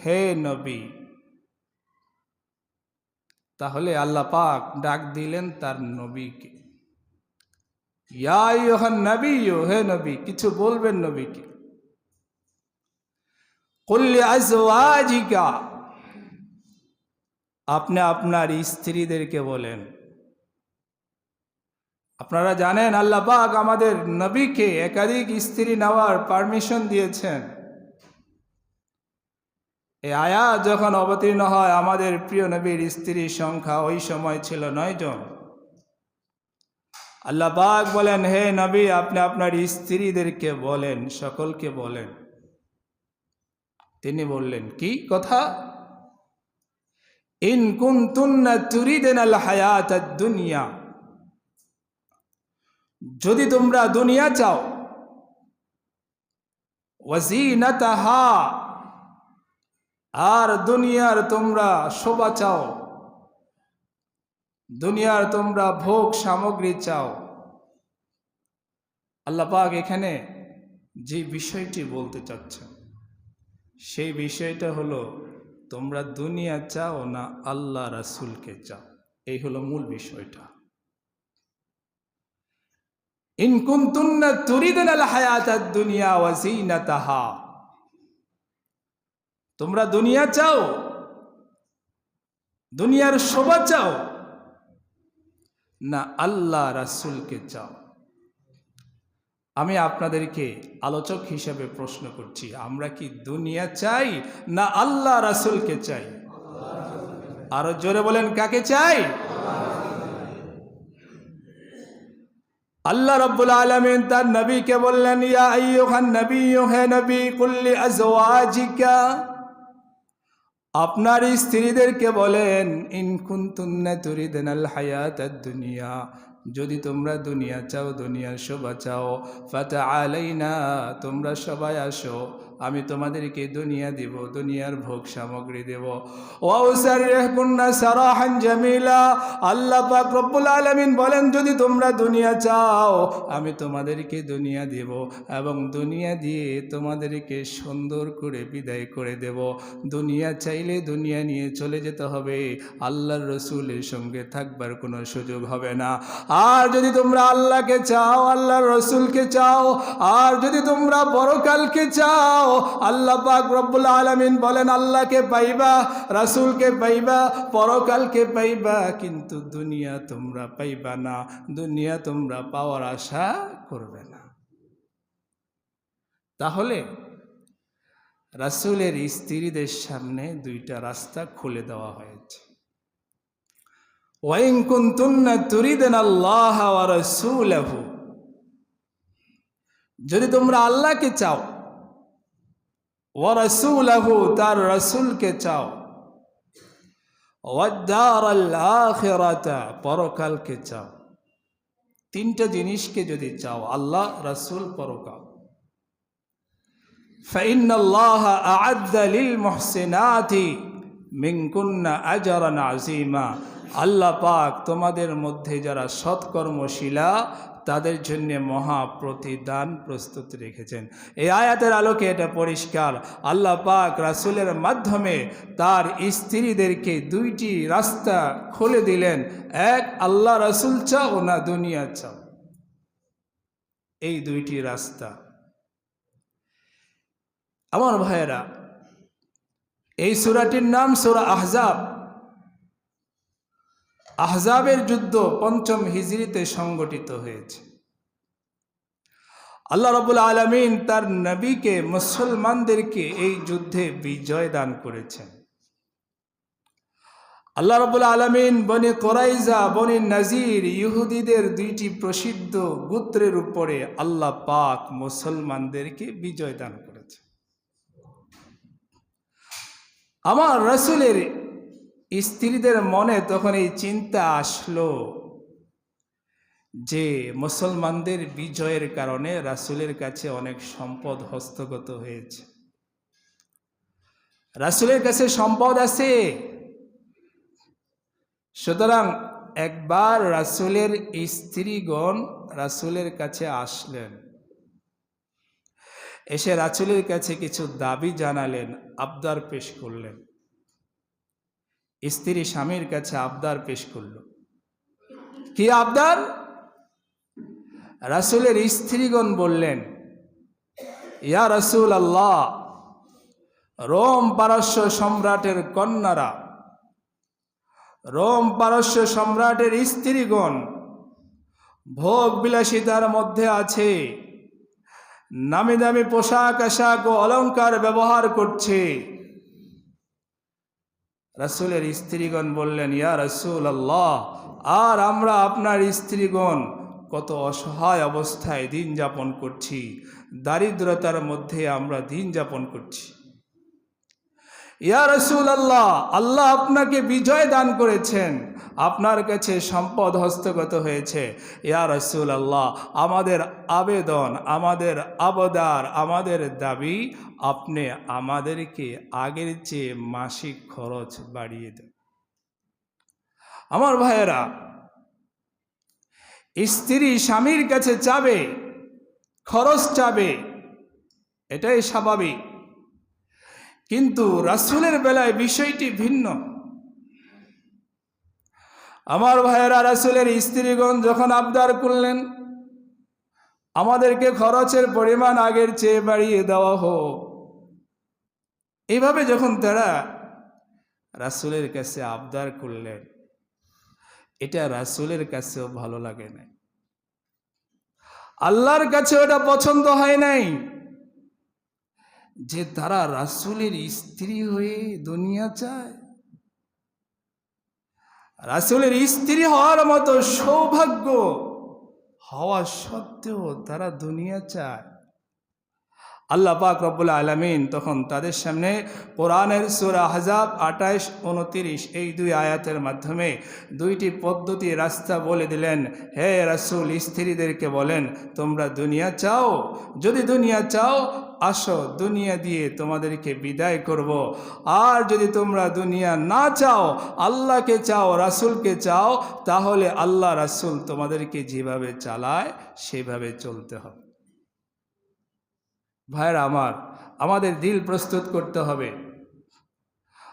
হে নবী। তাহলে আল্লাহ পাক ডাক দিলেন তার নবীকে, ইয়া আইয়ুহান নবিয়্যু, হে নবী, কিছু বলবেন নবীকে। কুল লিআজওয়াজিকা, আপনি আপনার স্ত্রীদেরকে বলেন। আপনারা জানেন আল্লাহ পাক আমাদের নবীকে একাধিক স্ত্রী নেওয়ার পারমিশন দিয়েছেন। এই আয়াত যখন অবতীর্ণ হয়, আমাদের প্রিয় নবীর স্ত্রীর সংখ্যা ওই সময় ছিল 9 জন। আল্লাহ পাক বলেন, হে নবী, আপনি আপনার স্ত্রীদেরকে বলেন, সকলকে বলেন। তিনি বললেন, কি কথা? ইন কুনতুন্না তুরিদনাল হায়াতাদ দুনিয়া, যদি তোমরা দুনিয়া চাও, ওয়াজিনাতাহা, আর দুনিয়ার তোমরা শোভা চাও, দুনিয়ার তোমরা ভোগ সামগ্রী চাও। আল্লাহ পাক এখানে যে বিষয়টি বলতে চাচ্ছেন, সেই বিষয়টা হলো, তোমরা দুনিয়া চাও না আল্লাহ রাসূলকে চাও। এই হলো মূল বিষয়টা। ইন কুনতুন্না তুরিদনাল হায়াতাদ দুনিয়া ওয়া যিনাতাহা, তোমরা দুনিয়া চাও, দুনিয়ার শোভা চাও, না আল্লাহ রাসূলকে চাও। আমি আপনাদেরকে আলোচক হিসেবে প্রশ্ন করছি, আমরা কি দুনিয়া চাই না আল্লাহ রাসূলকে চাই? আরো জোরে বলেন, কাকে চাই? আল্লাহ রাব্বুল আলামিন তার নবীকে বললেন, ইয়া আইয়ুহান নবিয়্যু, হে নবী, কুল লিআজওয়াজিকা, আপনার স্ত্রীদেরকে বলেন, ইন কুনতুন্না তুরিদনাল হায়াতাদ দুনিয়া, যদি তোমরা দুনিয়া চাও, দুনিয়ার শোভা চাও, ফাতাআলাইনা, তোমরা সবাই আসো, আমি তোমাদেরকে দুনিয়া দিব, দুনিয়ার ভোগ সামগ্রী দেব। ওয়া উসাররিহুকুন্না সারাহান জামিলা, আল্লাহ পাক রব্বুল আলামিন বলেন, যদি তোমরা দুনিয়া চাও, আমি তোমাদেরকে দুনিয়া দেব, এবং দুনিয়া দিয়ে তোমাদেরকে সুন্দর করে বিদায় করে দেব। দুনিয়া চাইলে দুনিয়া নিয়ে চলে যেতে হবে, আল্লাহর রসুলের সঙ্গে থাকবার কোনো সুযোগ হবে না। আর যদি তোমরা আল্লাহকে চাও, আল্লাহর রসুলকে চাও, আর যদি তোমরা পরকালকে চাও, আল্লাহ পাক রব্বুল আলামিন বলেন, আল্লাহকে পাইবা, রাসূলকে পাইবা, পরকালকে পাইবা, কিন্তু দুনিয়া তোমরা পাইবা না, দুনিয়া তোমরা পাওয়ার আশা করবে না। তাহলে রাসূলের স্ত্রীদের সামনে দুইটা রাস্তা খুলে দেওয়া হয়েছে। ওয়াইন কুনতুন্না তুরিদনাল্লাহ ওয়া রাসূলাহু, যদি তোমরা আল্লাহকে চাও, ওয়া রাসূলাহু, তার রাসূলকে চাও, ওয়াদ দারাল আখিরাতা, পরকালকে চাও, তিনটা জিনিসকে যদি চাও, আল্লাহ, রাসূল, পরকাল, ফাইন্নাল্লাহা আ'আদ্দা লিল মুহসিনাতি মিনকুন্না আজরান আযীমা, আল্লাহ পাক তোমাদের মধ্যে যারা সৎকর্মশীলা, তাদের জন্য মহা প্রতিদান প্রস্তুত রেখেছেন। এই আয়াতের আলোকে এটা পরিষ্কার, আল্লাহ পাক রাসূলের মাধ্যমে তার স্ত্রীদেরকে দুইটি রাস্তা খুলে দিলেন। এক, আল্লাহ রাসূল চাও না দুনিয়া চাও, এই দুইটি রাস্তা। আমার ভাইয়েরা, এই সূরাটির নাম সূরা আহজাব। আহজাবের যুদ্ধ ৫ম হিজরিতে সংগঠিত হয়েছে। আল্লাহ রাব্বুল আলামিন তার নবীকে, মুসলমানদেরকে এই যুদ্ধে বিজয় দান করেছেন। আল্লাহ রাব্বুল আলামিন বনি কুরাইজা, বনি নাজির, ইহুদিদের দুইটি প্রসিদ্ধ গোত্রের উপরে আল্লাহ পাক মুসলমানদেরকে বিজয় দান করেছেন। আমার রাসূলের স্ত্রীদের মনে তখন এই চিন্তা আসলো যে মুসলমানদের বিজয়ের কারণে রাসূলের কাছে অনেক সম্পদ হস্তগত হয়েছে। রাসূলের কাছে সম্পদ আছে, সুতরাং একবার রাসূলের স্ত্রীগণ রাসূলের কাছে আসলেন এসে রাসূলের কাছে কিছু দাবি জানালেন, আবদার পেশ করলেন। স্ত্রী স্বামীর কাছে আবদার পেশ করল। কি আবদার? রাসূলের স্ত্রীগণ বললেন, ইয়া রাসূল আল্লাহ, রোম পারস্য সম্রাটের কন্যারা, রোম পারস্য সম্রাটের স্ত্রীগণ ভোগ বিলাসিতার মধ্যে আছে, নামি দামি পোশাক আশাক ও অলংকার ব্যবহার করছে। রাসূলের স্ত্রীগণ বললেন, ইয়া রাসূল আল্লাহ, আর আমরা আপনার স্ত্রীগণ কত অসহায় অবস্থায় দিন যাপন করছি, দারিদ্রতার মধ্যে আমরা দিন যাপন করছি। ইয়া রাসূল আল্লাহ, আল্লাহ আপনাকে বিজয় দান করেছেন, আপনার কাছে সম্পদ হস্তগত হয়েছে। ইয়া রাসূল আল্লাহ, আমাদের আবেদন, আমাদের আবদার, আমাদের দাবি, আপনি আমাদেরকে আগের চেয়ে মাসিক খরচ বাড়িয়ে দেন। আমার ভাইয়েরা, স্ত্রী স্বামীর কাছে চাবে, খরচ চাবে, এটাই স্বাভাবিক। কিন্তু রাসূলের বেলায় বিষয়টি ভিন্ন। আমার ভাইয়েরা, রাসূলের স্ত্রীগণ যখন আবদার করলেন, আমাদেরকে খরচের পরিমাণ আগের চেয়ে বাড়িয়ে দেওয়া হোক, এইভাবে যখন তারা রাসূলের কাছে আবদার করলেন, এটা রাসূলের কাছেও ভালো লাগে নাই, আল্লাহর কাছে ওটা পছন্দ হয় নাই যে তারা রাসূলের স্ত্রী হয়ে দুনিয়া চায়। রাসূলের স্ত্রী হওয়ার মতো সৌভাগ্য হওয়া সত্ত্বেও তারা দুনিয়া চায়। আল্লাহ পাক রব্বুল আলামিন তখন তাদের সামনে কোরআনের সূরা আহজাব 28, 29 এই দুই আয়াতের মাধ্যমে দুইটি পদ্ধতি, রাস্তা বলে দিলেন। হে রাসূল, স্ত্রীদেরকে বলেন, তোমরা দুনিয়া চাও? যদি দুনিয়া চাও, আসো, দুনিয়া দিয়ে তোমাদেরকে বিদায় করব। আর যদি তোমরা দুনিয়া না চাও, আল্লাহকে চাও, রাসূলকে চাও, তাহলে আল্লাহ রাসূল তোমাদেরকে যেভাবে চালায় সেভাবে চলতে হবে। ভাইরা আমার, আমাদের দিল প্রস্তুত করতে হবে,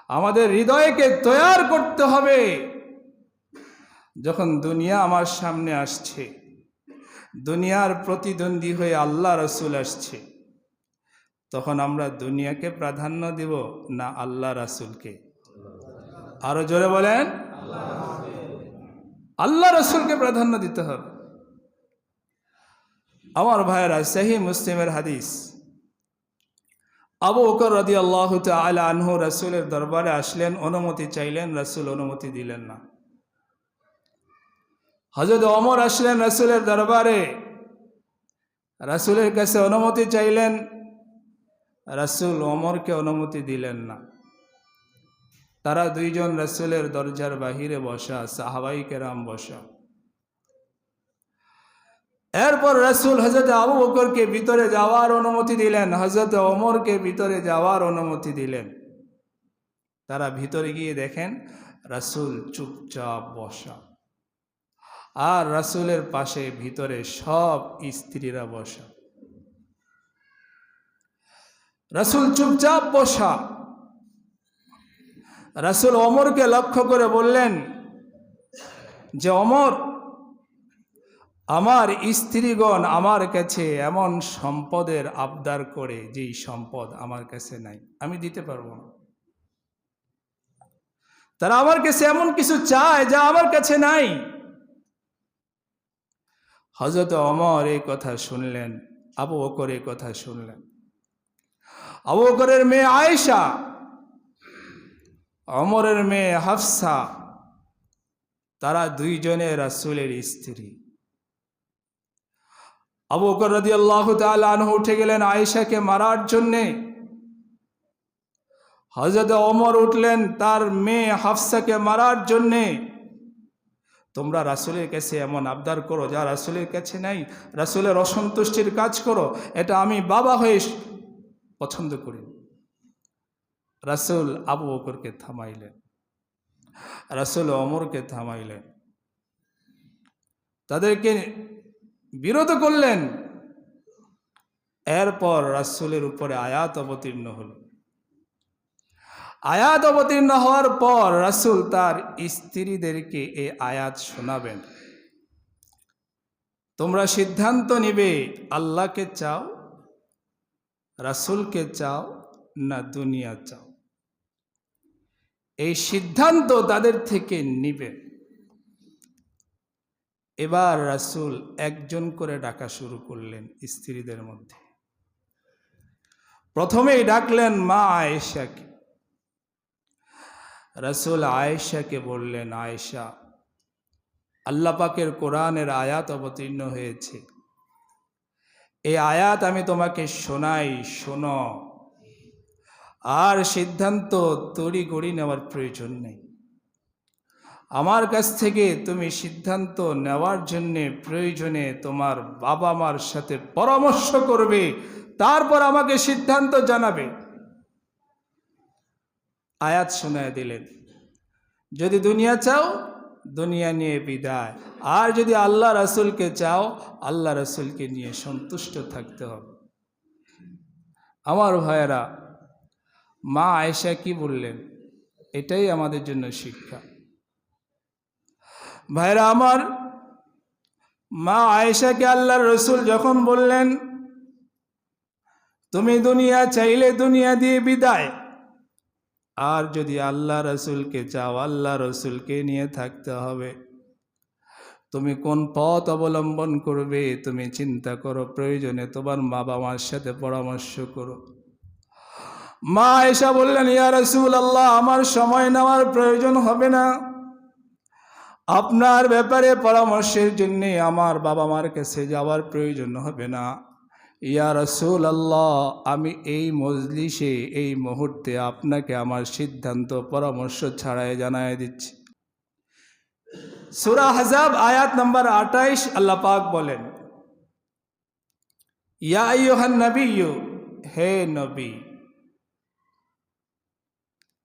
আমাদের হৃদয়কে তৈয়ার করতে হবে। যখন দুনিয়া আমার সামনে আসছে, দুনিয়ার প্রতিদ্বন্দ্বী হয়ে আল্লাহ রাসূল আসছে, তখন আমরা দুনিয়াকে প্রাধান্য দিব না আল্লাহ রাসূলকে? আরো জোরে বলেন, আল্লাহ রাসূলকে প্রাধান্য দিতে হবে। আমার ভাইয়েরা, সহিহ মুসলিমের হাদিস, আবু বকর রাদিয়াল্লাহু তাআলা আনহু রাসূলের দরবারে আসলেন, অনুমতি চাইলেন, রাসূল অনুমতি দিলেন না। হযরত ওমর আসলেন রাসূলের দরবারে, রাসূলের কাছে অনুমতি চাইলেন, রাসূল ওমরকে অনুমতি দিলেন না। তারা দুইজন রাসূলের দরজার বাহিরে বসা, সাহাবায়ে কেরাম বসা। এরপর রাসূল হযরত আবু বকরকে ভিতরে যাওয়ার অনুমতি দিলেন, হযরত ওমরকে ভিতরে যাওয়ার অনুমতি দিলেন। তারা ভিতরে গিয়ে দেখেন রাসূল চুপচাপ বসা, আর রাসূলের পাশে ভিতরে সব স্ত্রীরা বসা। রাসূল চুপচাপ বসা। রাসূল ওমরকে লক্ষ্য করে বললেন যে, ওমর, আমার স্ত্রীগণ আমার কাছে এমন সম্পদের আবদার করে যেই সম্পদ আমার কাছে নাই, আমি দিতে পারবো না। তারা আমার কাছে এমন কিছু চায় যা আমার কাছে নাই। হযরত ওমর এই কথা শুনলেন, আবু বকর এই কথা শুনলেন। আবু বকরের মেয়ে আয়েশা, ওমরের মেয়ে হাফসা, তারা দুইজনে রাসূলের স্ত্রী। আবু বকর রাদিয়াল্লাহু তাআলা আনহু উঠে গেলেন আয়েশাকে মারার জন্যে। হযরত ওমর উঠলেন তার মেয়ে হাফসাকে মারার জন্যে। তোমরা রাসূলের কাছে এমন আবদার করো যা রাসূলের কাছে নাই, রাসূলের অসন্তুষ্টির কাজ করো, এটা আমি বাবা হয়ে পছন্দ করি। রাসূল আবু বকরকে থামাইলেন, রাসূল ওমরকে থামাইলেন, তাদেরকে বিরত করলেন। এরপর রাসূলের উপরে আয়াত অবতীর্ণ হল। আয়াত অবতীর্ণ হওয়ার পর রাসূল তার স্ত্রীদেরকে এই আয়াত শোনাবেন। তোমরা সিদ্ধান্ত নিবে আল্লাহকে চাও, রাসূলকে চাও, না দুনিয়া চাও। এই সিদ্ধান্ত তাদের থেকে নিবে। এবার রাসূল একজন করে ডাকা শুরু করলেন স্ত্রীদের মধ্যে। প্রথমেই ডাকলেন মা আয়েশাকে। রাসূল আয়েশাকে বললেন, আয়েশা, আল্লাহ পাকের কোরআনের আয়াত অবতীর্ণ হয়েছে, এই আয়াত আমি তোমাকে শোনাই, শোনো। আর সিদ্ধান্ত তড়িঘড়ি নেওয়ার প্রয়োজন নেই। আমার কাছ থেকে তুমি সিদ্ধান্ত নেওয়ার জন্য প্রয়োজনে তোমার বাবা মার সাথে পরামর্শ করবে, তারপর আমাকে সিদ্ধান্ত জানাবে। আয়াত শোনায় দিলেন, যদি দুনিয়া চাও দুনিয়া নিয়ে বিদায়, আর যদি আল্লাহ রাসূলকে চাও আল্লাহ রাসূলকে নিয়ে সন্তুষ্ট থাকতে হবে। আমার ভাইয়েরা, মা আয়েশা কি বললেন, এটাই আমাদের জন্য শিক্ষা। ভাইরা আমার, মা আয়েশাকে আল্লাহর রাসূল যখন বললেন তুমি দুনিয়া চাইলে দুনিয়া দিয়ে বিদায়, আর যদি আল্লাহ রাসূলকে চাও আল্লাহ রাসূলকে নিয়ে থাকতে হবে, তুমি কোন পথ অবলম্বন করবে তুমি চিন্তা করো, প্রয়োজনে তোমার বাবা মার সাথে পরামর্শ করো। মা আয়েশা বললেন, ইয়া রাসূলুল্লাহ, আমার সময় নেওয়ার প্রয়োজন হবে না, আপনার ব্যাপারে পরামর্শের জন্য আমার বাবা মার কাছে যাওয়ার প্রয়োজন হবে না। ইয়া রাসূলুল্লাহ, আমি এই মজলিসে এই মুহূর্তে আপনাকে আমার সিদ্ধান্ত পরামর্শ ছাড়াই জানায় দিচ্ছি। সূরা আহজাব আয়াত নম্বর 28 আল্লাহ পাক বলেন, ইয়া আইয়ুহান নাবিয়্যু, হে নবী।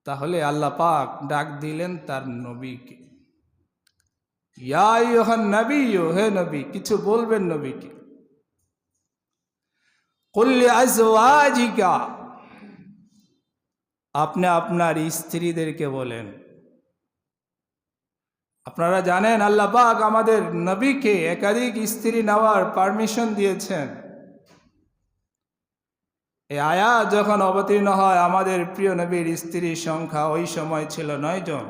তাহলে আল্লাহ পাক ডাক দিলেন তার নবীকে, ইয়া আইয়ুহান নাবিয়্যু, হে নবী, কিছু বলবেন নবীকে। কুল লিআজওয়াজিকা, আপনি আপনার স্ত্রীদেরকে বলেন। আপনারা জানেন আল্লাহ পাক আমাদের নবীকে একাধিক স্ত্রী নেওয়ার পারমিশন দিয়েছেন। এই আয়াত যখন অবতীর্ণ হয়, আমাদের প্রিয় নবীর স্ত্রীর সংখ্যা ওই সময় ছিল 9 জন।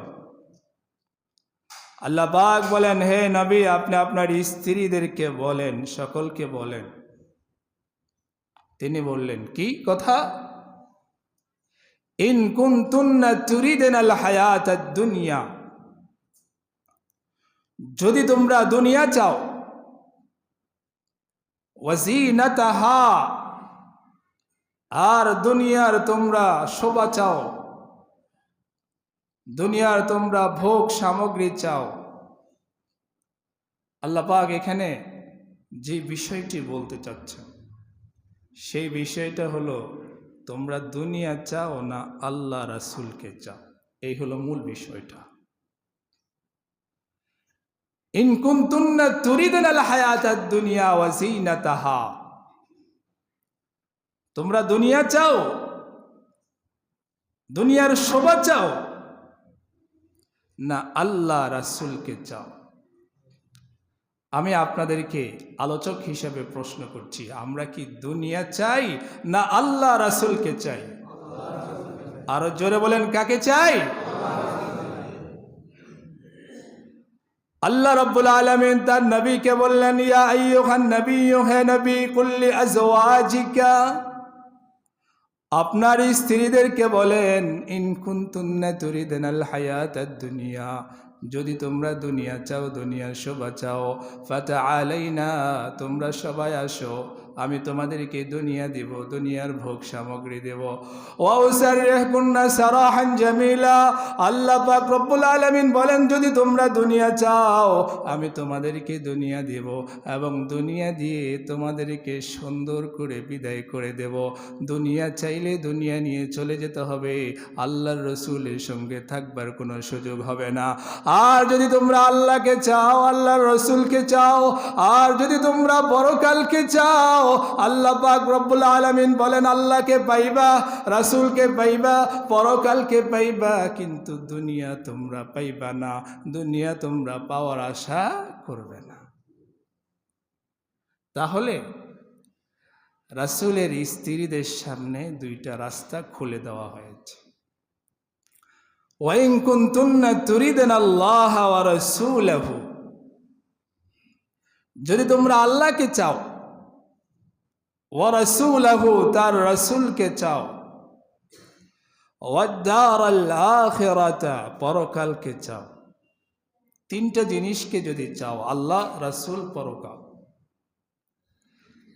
আল্লাহ পাক বলেন, হে নবী, আপনি আপনার স্ত্রীদেরকে বলেন, সকলকে বলেন। তিনি বললেন, কি কথা? ইন কুনতুন্না তুরিদনাল হায়াতাদ দুনিয়া, যদি তোমরা দুনিয়া চাও, ওয়াজিনাতাহা, আর দুনিয়ার তোমরা শোভা চাও, দুনিয়ার তোমরা ভোগ সামগ্রী চাও। আল্লাহ পাক এখানে যে বিষয়টি বলতে চাচ্ছেন সেই বিষয়টা হলো, তোমরা দুনিয়া চাও না আল্লাহ রাসূলকে চাও, এই হলো মূল বিষয়টা। ইন কুনতুন্না তুরিদনাল হায়াতাদ দুনিয়া ওয়া যিনাতাহা, তোমরা দুনিয়া চাও, দুনিয়ার শোভা চাও, না আল্লাহ রাসূলকে চাও। আমি আপনাদেরকে আলোচক হিসেবে প্রশ্ন করছি, আমরা কি দুনিয়া চাই না আল্লাহ রাসূলকে চাই? আরো জোরে বলেন, কাকে চাই? আল্লাহ রাব্বুল আলামিন তার নবীকে বললেন, ইয়া আইয়ুহান নাবিয়্যু, হে নবী, কুল লিআজওয়াজিকা, আপনার স্ত্রীদেরকে বলেন, ইন কুনতুন্না তুরিদনাল হায়াতাদ দুনিয়া, যদি তোমরা দুনিয়া চাও, দুনিয়ার শোভা চাও, ফাতাআলাইনা, তোমরা সবাই আসো, আমি তোমাদেরকে দুনিয়া দেব, দুনিয়ার ভোগ সামগ্রী দেব। ওয়া উসাররিহুকুন্না সারাহান জামিলা, আল্লাহ পাক রব্বুল আলামিন বলেন, যদি তোমরা দুনিয়া চাও আমি তোমাদেরকে দুনিয়া দেব, এবং দুনিয়া দিয়ে তোমাদেরকে সুন্দর করে বিদায় করে দেব। দুনিয়া চাইলে দুনিয়া নিয়ে চলে যেতে হবে, আল্লাহর রাসূলের সঙ্গে থাকবার কোনো সুযোগ হবে না। আর যদি তোমরা আল্লাহকে চাও, আল্লাহর রাসূলকে চাও, আর যদি তোমরা পরকালকে চাও, আল্লাহ পাক রব্বুল আলামিন বলেন আল্লাহকে পাইবা, রাসূলকে পাইবা, পরকালকে পাইবা, কিন্তু দুনিয়া তোমরা পাইবা না, দুনিয়া তোমরা পাওয়ার আশা করবে না। তাহলে রাসূলের স্ত্রীদের সামনে দুইটা রাস্তা খুলে দেওয়া হয়েছে। ওয়াইন কুনতুন্না তুরিদুনাল্লাহ ওয়া রাসূলাহু, যদি তোমরা আল্লাহকে চাও, ওয়া রাসূলাহু, তার রাসূলকে চাও, ওয়াদ দারাল আখিরাতা, পরকালকে চাও, তিনটা জিনিসকে যদি চাও, আল্লাহ, রাসূল, পরকাল,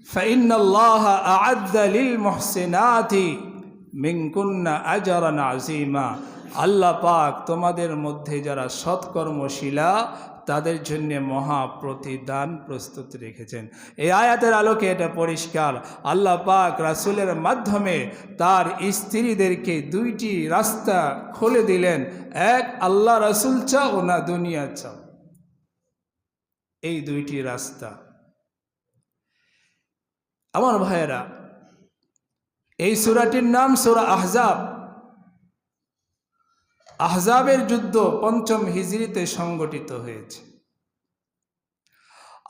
ফাইন্নাল্লাহা আ'আদ্দা লিল মুহসিনাতি মিনকুন্না আজরান আযীমা, আল্লাহ পাক তোমাদের মধ্যে যারা সৎকর্মশীলা তাদের জন্য মহা প্রতিদান প্রস্তুত রেখেছেন। এই আয়াতের আলোকে এটা পরিষ্কার, আল্লাহ পাক রাসূলের মাধ্যমে তার স্ত্রীদেরকে দুইটি রাস্তা খুলে দিলেন। এক, আল্লাহ রাসূল চাও না দুনিয়া চাও, এই দুইটি রাস্তা। আমার ভাইয়েরা, এই সূরাটির নাম সূরা আহজাব। আহজাবের যুদ্ধ ৫ম হিজরিতে সংগঠিত হয়েছে।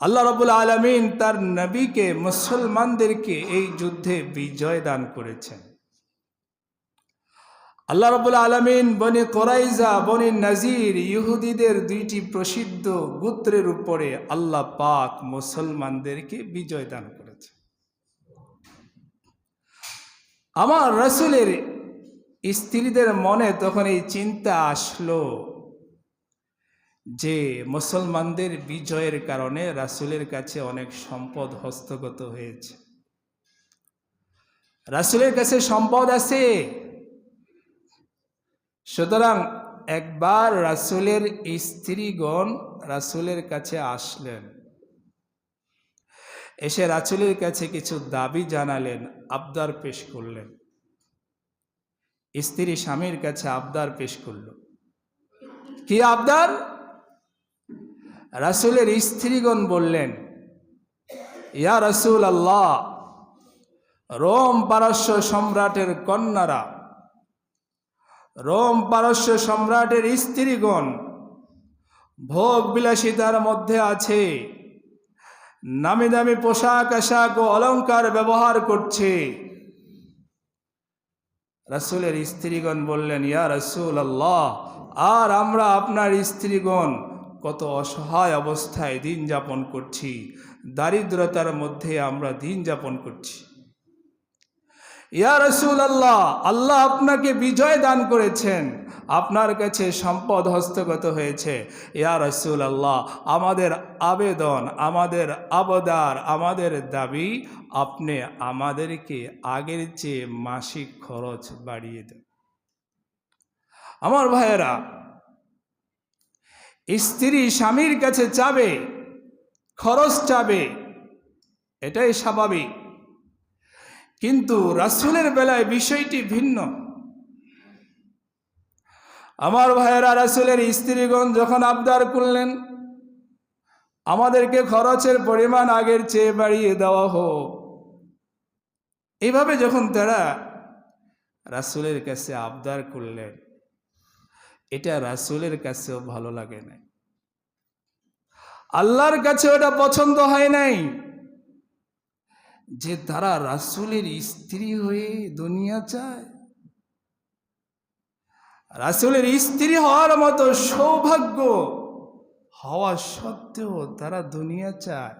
আল্লাহ রাব্বুল আলামিন তার নবীকে, মুসলমানদেরকে এই যুদ্ধে বিজয় দান করেছেন। আল্লাহ রাব্বুল আলামিন বনি কুরাইজা, বনি নাজির, ইহুদিদের দুইটি প্রসিদ্ধ গোত্রের উপরে আল্লাহ পাক মুসলমানদেরকে বিজয় দান করেছেন। আমার রাসূলের স্ত্রীদের মনে তখন এই চিন্তা আসলো যে মুসলমানদের বিজয়ের কারণে রাসূলের কাছে অনেক সম্পদ হস্তগত হয়েছে। রাসূলের কাছে সম্পদ আছে, সুতরাং একবার রাসূলের স্ত্রীগণ রাসূলের কাছে আসলেন, এসে রাসূলের কাছে কিছু দাবি জানালেন, আবদার পেশ করলেন। স্ত্রী স্বামীর কাছে আবদার পেশ করল। কি আবদার? রাসূলের স্ত্রীগণ বললেন, ইয়া রাসূল আল্লাহ, রোম পারস্য সম্রাটের কন্যারা, রোম পারস্য সম্রাটের স্ত্রীগণ ভোগ বিলাসিতার মধ্যে আছে, নামি দামি পোশাক আশাক ও অলংকার ব্যবহার করছে। রাসূলের স্ত্রীগণ বললেন, ইয়া রাসূল আল্লাহ, আর আমরা আপনার স্ত্রীগণ কত অসহায় অবস্থায় দিন যাপন করছি, দারিদ্রতার মধ্যে আমরা দিন যাপন করছি। ইয়া রাসূল আল্লাহ, আল্লাহ আপনাকে বিজয় দান করেছেন, আপনার কাছে সম্পদ হস্তগত হয়েছে। ইয়া রাসূল আল্লাহ, আমাদের আবেদন, আমাদের আবদার, আমাদের দাবি, আপনি আমাদেরকে আগের চেয়ে মাসিক খরচ বাড়িয়ে দেন। আমার ভাইয়েরা, স্ত্রী স্বামীর কাছে চাবে, খরচ চাবে, এটাই স্বাভাবিক। কিন্তু রাসূলের বেলায় বিষয়টি ভিন্ন। আমার ভাইয়েরা, রাসূলের স্ত্রীগণ যখন আবদার করলেন, আমাদেরকে খরচের পরিমাণ আগের চেয়ে বাড়িয়ে দেওয়া হোক, এইভাবে যখন তারা রাসূলের কাছে আবদার করলেন, এটা রাসূলের কাছেও ভালো লাগে না, আল্লাহর কাছে ওটা পছন্দ হয় নাই যে তারা রাসূলের স্ত্রী হয়ে দুনিয়া চায়। রাসূলের স্ত্রী হওয়ার মতো সৌভাগ্য হওয়া সত্ত্বেও তারা দুনিয়া চায়।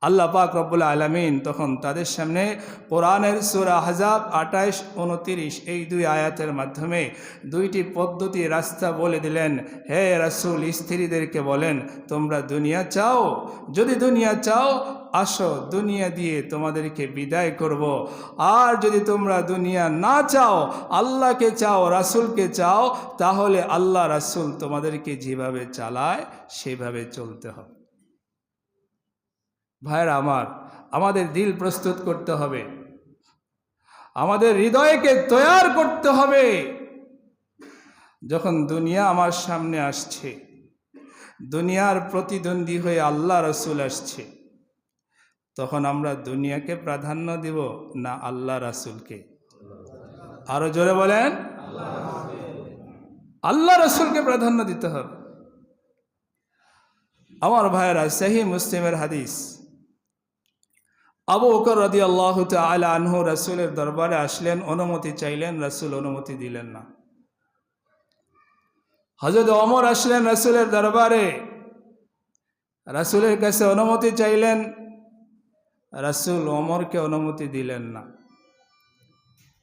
আল্লাহ পাক রব্বুল আলামিন তখন তাদের সামনে কোরআনের সূরা আহজাব 28, 29 এই দুই আয়াতের মাধ্যমে দুইটি পদ্ধতি, রাস্তা বলে দিলেন। হে রাসূল, স্ত্রীদেরকে বলেন, তোমরা দুনিয়া চাও? যদি দুনিয়া চাও, আসো, দুনিয়া দিয়ে তোমাদেরকে বিদায় করব। আর যদি তোমরা দুনিয়া না চাও, আল্লাহকে চাও, রাসূলকে চাও, তাহলে আল্লাহ রাসূল তোমাদেরকে যেভাবে চালায় সেভাবে চলতে হবে। ভাইরা আমার, আমাদের দিল প্রস্তুত করতে হবে, আমাদের হৃদয়কে তৈয়ার করতে হবে। যখন দুনিয়া আমার সামনে আসছে, দুনিয়ার প্রতিদ্বন্দ্বী হয়ে আল্লাহ রাসূল আসছে, তখন আমরা দুনিয়াকে প্রাধান্য দিব না আল্লাহ রাসূলকে? আরো জোরে বলেন। আল্লাহ রাসূলকে প্রাধান্য দিতে হবে। আমার ভাইয়েরা, সহিহ মুসলিমের হাদিস, আবু বকর রাদিয়াল্লাহু তাআলা আনহু রাসূলের দরবারে আসলেন, অনুমতি চাইলেন, রাসূল অনুমতি দিলেন না। হযরত ওমর আসলেন রাসূলের দরবারে, রাসূলের কাছে অনুমতি চাইলেন, রাসূল ওমরকে অনুমতি দিলেন না।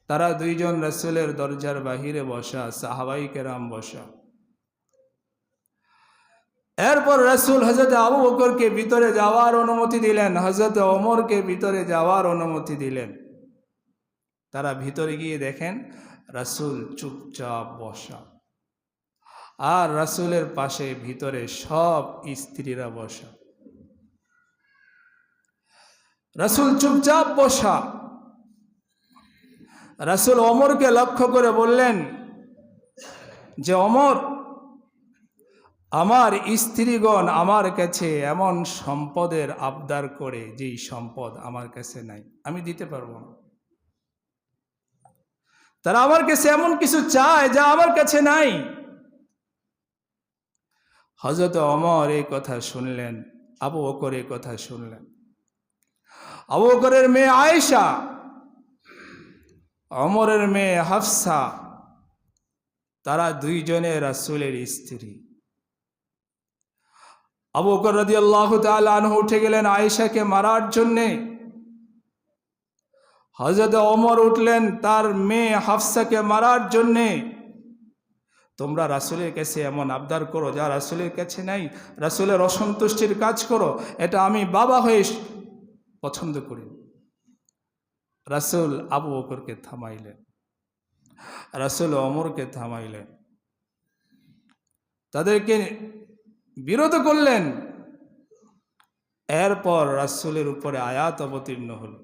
তারা দুইজন রাসূলের দরজার বাহিরে বসা, সাহাবায়ে কেরাম বসা। এরপর রাসূল হযরত আবু বকরকে ভিতরে যাওয়ার অনুমতি দিলেন, হযরত ওমরকে ভিতরে যাওয়ার অনুমতি দিলেন। তারা ভিতরে গিয়ে দেখেন রাসূল চুপচাপ বসা, আর রাসূলের পাশে ভিতরে সব স্ত্রীরা বসা। রাসূল চুপচাপ বসা। রাসূল ওমরকে লক্ষ্য করে বললেন যে, ওমর, আমার স্ত্রীগণ আমার কাছে এমন সম্পদের আবদার করে যেই সম্পদ আমার কাছে নাই, আমি দিতে পারবো না। তারা আমার কাছে এমন কিছু চায় যা আমার কাছে নাই। হযরত ওমর এই কথা শুনলেন, আবু বকর এই কথা শুনলেন। আবু বকরের মেয়ে আয়েশা, ওমরের মেয়ে হাফসা, তারা দুইজনে রাসূলের স্ত্রী। আবু বকর রাদিয়াল্লাহু তাআলা আনহু উঠে গেলেন আয়েশাকে মারার জন্যে। হযরত ওমর উঠলেন তার মেয়ে হাফসাকে মারার জন্যে। তোমরা রাসূলের কাছে এমন আবদার করো যা রাসূলের কাছে নাই, রাসূলের অসন্তুষ্টির কাজ করো, এটা আমি বাবা হয়ে পছন্দ করি। রাসূল আবু বকরকে থামাইলেন, রাসূল ওমরকে থামাইলেন, তাদেরকে বিরত করলেন। এরপর রাসূলের উপরে আয়াত অবতীর্ণ হল।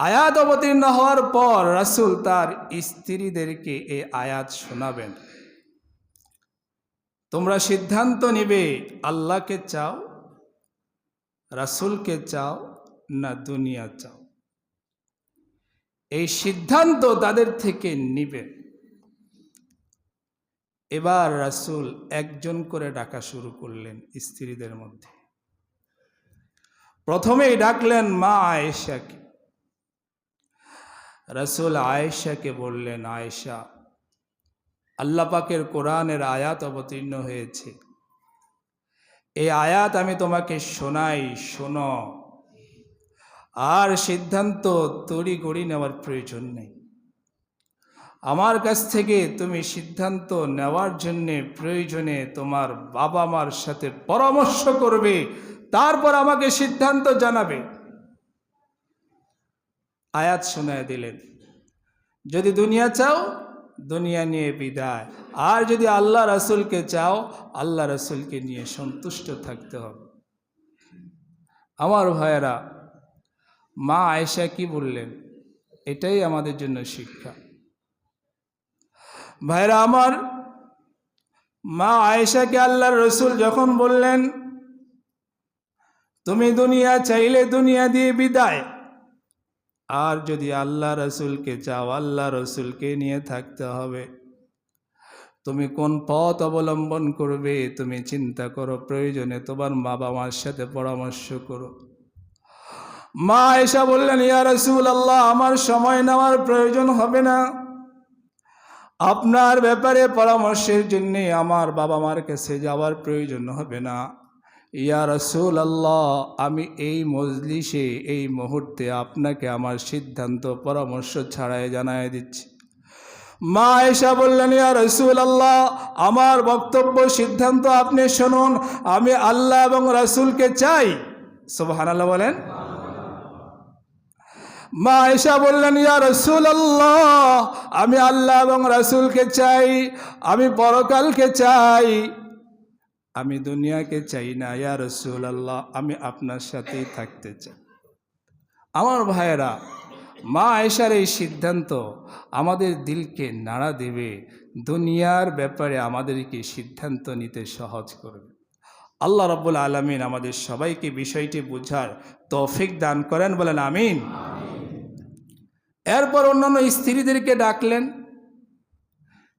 আয়াত অবতীর্ণ হওয়ার পর রাসূল তার স্ত্রীদেরকে এই আয়াত শোনাবেন। তোমরা সিদ্ধান্ত নিবে আল্লাহকে চাও, রাসূলকে চাও, না দুনিয়া চাও। এই সিদ্ধান্ত তাদের থেকে নিবে। এবার রাসূল একজন করে ডাকা শুরু করলেন স্ত্রীদের মধ্যে। প্রথমেই ডাকলেন মা আয়েশাকে। রাসূল আয়েশাকে বললেন, আয়েশা, আল্লাহ পাকের কোরআনের আয়াত অবতীর্ণ হয়েছে, এই আয়াত আমি তোমাকে শোনাই, শোনো। আর সিদ্ধান্ত তড়িঘড়ি নেওয়ার প্রয়োজন নেই। আমার কাছ থেকে তুমি সিদ্ধান্ত নেওয়ার জন্যে প্রয়োজনে তোমার বাবা মার সাথে পরামর্শ করবে, তারপর আমাকে সিদ্ধান্ত জানাবে। আয়াত শোনায় দিলেন, যদি দুনিয়া চাও দুনিয়া নিয়ে বিদায়, আর যদি আল্লাহ রাসূলকে চাও আল্লাহ রাসূলকে নিয়ে সন্তুষ্ট থাকতে হবে। আমার ভাইয়েরা, মা আয়েশা কি বললেন, এটাই আমাদের জন্য শিক্ষা। ভাইরা আমার, মা আয়েশাকে আল্লাহর রাসূল যখন বললেন তুমি দুনিয়া চাইলে দুনিয়া দিয়ে বিদায়, আর যদি আল্লাহ রাসূলকে চাও আল্লাহ রাসূলকে নিয়ে থাকতে হবে, তুমি কোন পথ অবলম্বন করবে তুমি চিন্তা করো, প্রয়োজনে তোমার বাবা মার সাথে পরামর্শ করো। মা আয়েশা বললেন, ইয়া রাসূলুল্লাহ, আমার সময় নেওয়ার প্রয়োজন হবে না, আপনার ব্যাপারে পরামর্শের জন্য আমার বাবা মার কাছে যাওয়ার প্রয়োজন হবে না। ইয়া রাসূলুল্লাহ, আমি এই মজলিসে এই মুহূর্তে আপনাকে আমার সিদ্ধান্ত পরামর্শ ছাড়াই জানাই দিচ্ছি। মা আয়েশা বললেন, ইয়া রাসূলুল্লাহ, আমার বক্তব্য সিদ্ধান্ত আপনি শুনুন, আমি আল্লাহ এবং রাসূলকে চাই। সুবহানাল্লাহ বলেন। মা আয়েশা বললেন, ইয়া রাসূলুল্লাহ, আমি আল্লাহ এবং রাসূলকে চাই, আমি পরকালকে চাই, আমি দুনিয়াকে চাই না। ইয়া রাসূলুল্লাহ, আমি আপনার সাথেই থাকতে চাই। আমার ভাইয়েরা, মা আয়েশার এই সিদ্ধান্ত আমাদের দিলকে নাড়া দেবে, দুনিয়ার ব্যাপারে আমাদেরকে সিদ্ধান্ত নিতে সহজ করবে। আল্লাহ রাব্বুল আলামিন আমাদের সবাইকে বিষয়টি বুঝার তৌফিক দান করেন, বলেন আমিন। এরপর অন্যান্য স্ত্রীদেরকে ডাকলেন।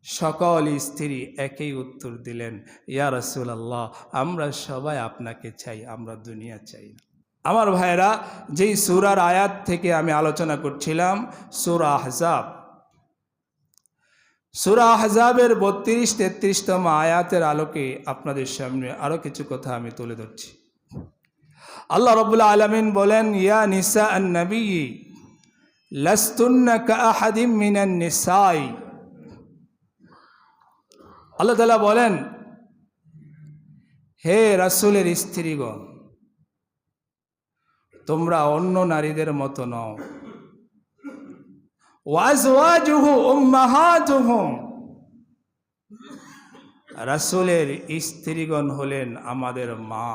সকল স্ত্রী একই উত্তর দিলেন, ইয়া রাসূলুল্লাহ, আমরা সবাই আপনাকে চাই, আমরা দুনিয়া চাই না। আমার ভাইরা, যেই সূরার আয়াত থেকে আমি আলোচনা করছিলাম, সূরা আহজাব, সূরা আহজাবের 32-33তম আয়াতের আলোকে আপনাদের সামনে আরো কিছু কথা আমি তুলে ধরছি। আল্লাহ রাব্বুল আলামিন বলেন, ইয়া নিসা আন-নবী লাস্তুন্না কাআহাদিম মিনান নিসাই। আল্লাহ তাআলা বলেন, হে রাসূলের স্ত্রীগণ, তোমরা অন্য নারীদের মতো নও। ওয়াজওয়াজুহু উম্মাহাতুহুম, রাসূলের স্ত্রীগণ হলেন আমাদের মা।